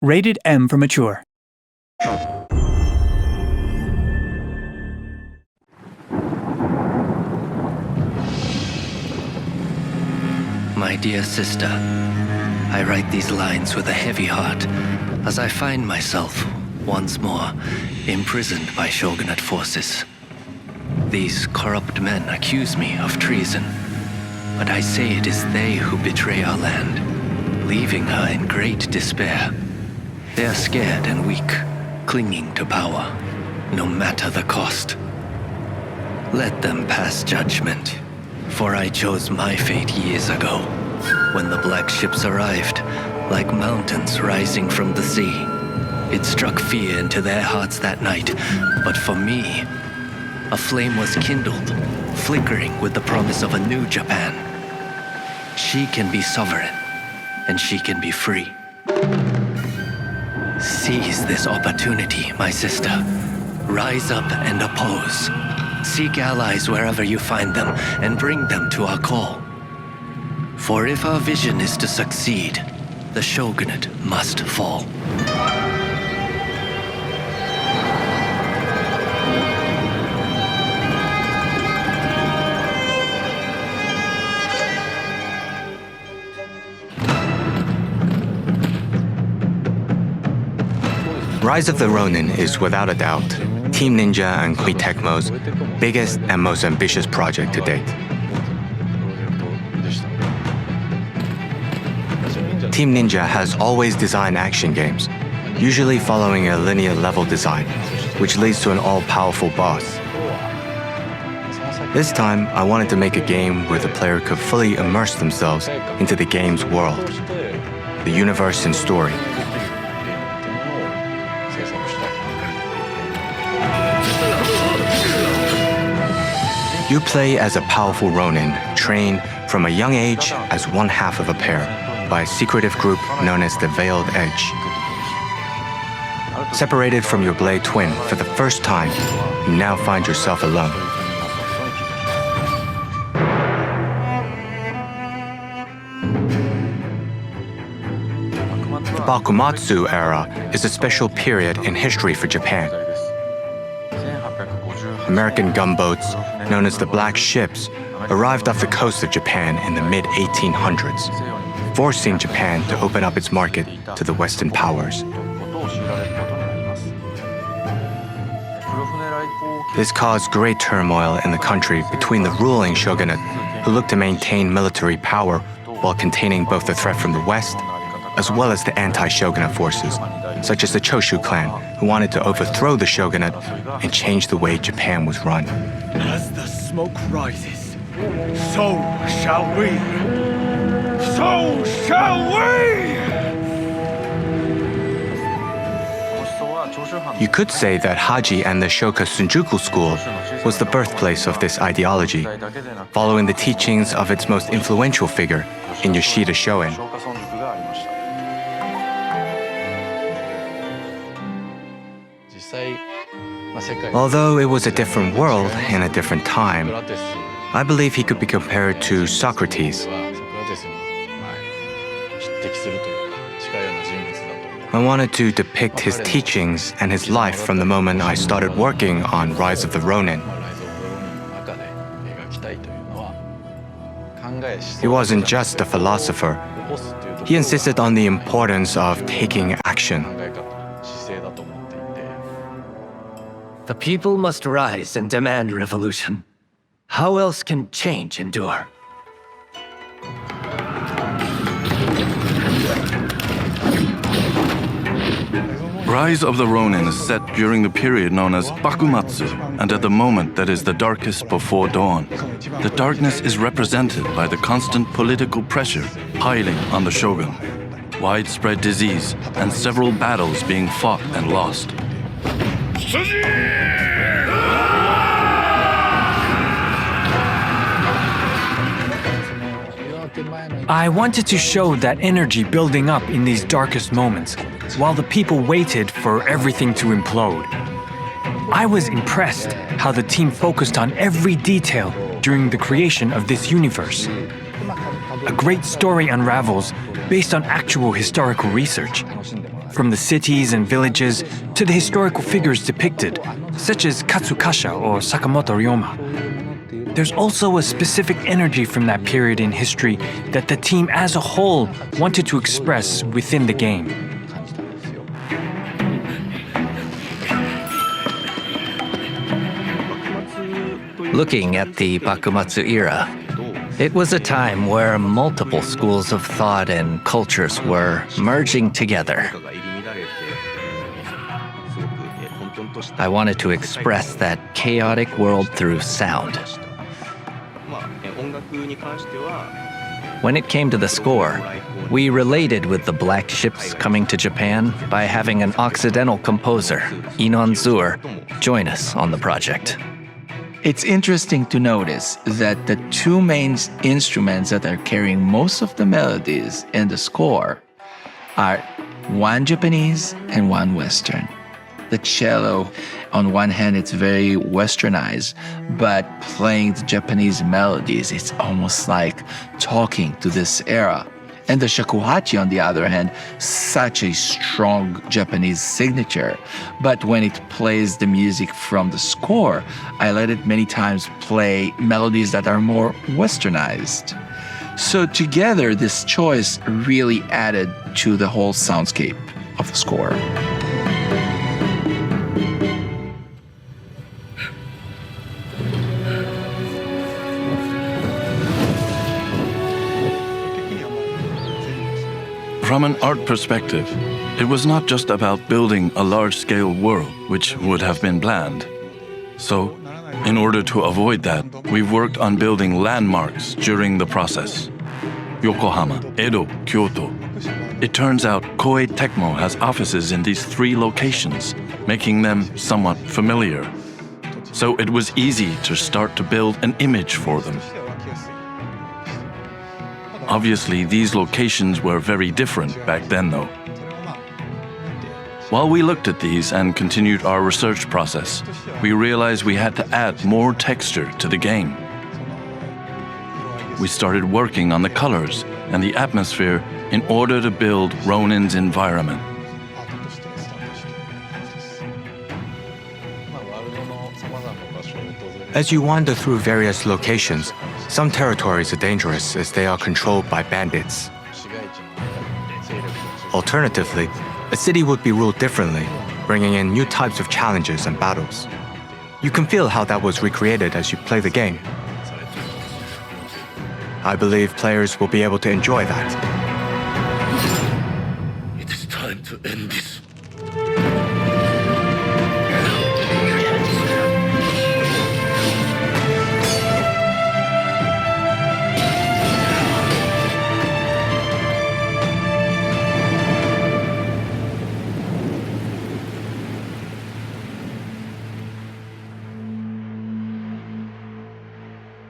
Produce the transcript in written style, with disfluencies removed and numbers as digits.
Rated M for mature. My dear sister, I write these lines with a heavy heart as I find myself, once more, imprisoned by Shogunate forces. These corrupt men accuse me of treason, but I say it is they who betray our land, leaving her in great despair. They are scared and weak, clinging to power, no matter the cost. Let them pass judgment, for I chose my fate years ago, when the black ships arrived, like mountains rising from the sea. It struck fear into their hearts that night, but for me, a flame was kindled, flickering with the promise of a new Japan. She can be sovereign, and she can be free. Seize this opportunity, my sister. Rise up and oppose. Seek allies wherever you find them, and bring them to our call. For if our vision is to succeed, the Shogunate must fall. Rise of the Ronin is, without a doubt, Team Ninja and Koei Tecmo's biggest and most ambitious project to date. Team Ninja has always designed action games, usually following a linear level design, which leads to an all-powerful boss. This time, I wanted to make a game where the player could fully immerse themselves into the game's world, the universe and story. You play as a powerful Ronin, trained from a young age as one half of a pair by a secretive group known as the Veiled Edge. Separated from your blade twin for the first time, you now find yourself alone. The Bakumatsu era is a special period in history for Japan. American gunboats, known as the Black Ships, arrived off the coast of Japan in the mid-1800s, forcing Japan to open up its market to the Western powers. This caused great turmoil in the country between the ruling shogunate, who looked to maintain military power while containing both the threat from the West, as well as the anti-shogunate forces, such as the Choshu clan, who wanted to overthrow the shogunate and change the way Japan was run. As the smoke rises, so shall we. So shall we! You could say that Haji and the Shoka Shinjuku school was the birthplace of this ideology, following the teachings of its most influential figure in Yoshida Shoin. Although it was a different world in a different time, I believe he could be compared to Socrates. I wanted to depict his teachings and his life from the moment I started working on Rise of the Ronin. He wasn't just a philosopher. He insisted on the importance of taking action. The people must rise and demand revolution. How else can change endure? Rise of the Ronin is set during the period known as Bakumatsu, and at the moment that is the darkest before dawn. The darkness is represented by the constant political pressure piling on the shogun, widespread disease, and several battles being fought and lost. I wanted to show that energy building up in these darkest moments, while the people waited for everything to implode. I was impressed how the team focused on every detail during the creation of this universe. A great story unravels based on actual historical research. from the cities and villages to the historical figures depicted, such as Katsukasha or Sakamoto Ryoma. There's also a specific energy from that period in history that the team as a whole wanted to express within the game. Looking at the Bakumatsu era, it was a time where multiple schools of thought and cultures were merging together. I wanted to express that chaotic world through sound. When it came to the score, we related with the black ships coming to Japan by having an Occidental composer, Inon Zur, join us on the project. It's interesting to notice that the two main instruments that are carrying most of the melodies in the score are one Japanese and one Western. The cello, on one hand, it's very westernized, but playing the Japanese melodies, it's almost like talking to this era. And the shakuhachi, on the other hand, such a strong Japanese signature. But when it plays the music from the score, I let it many times play melodies that are more westernized. So together, this choice really added to the whole soundscape of the score. From an art perspective, it was not just about building a large-scale world, which would have been planned. So, in order to avoid that, we've worked on building landmarks during the process. Yokohama, Edo, Kyoto. It turns out Koei Tecmo has offices in these three locations, making them somewhat familiar. So it was easy to start to build an image for them. Obviously, these locations were very different back then, though. While we looked at these and continued our research process, we realized we had to add more texture to the game. We started working on the colors and the atmosphere in order to build Ronin's environment. As you wander through various locations, some territories are dangerous as they are controlled by bandits. Alternatively, a city would be ruled differently, bringing in new types of challenges and battles. You can feel how that was recreated as you play the game. I believe players will be able to enjoy that. It is time to end this.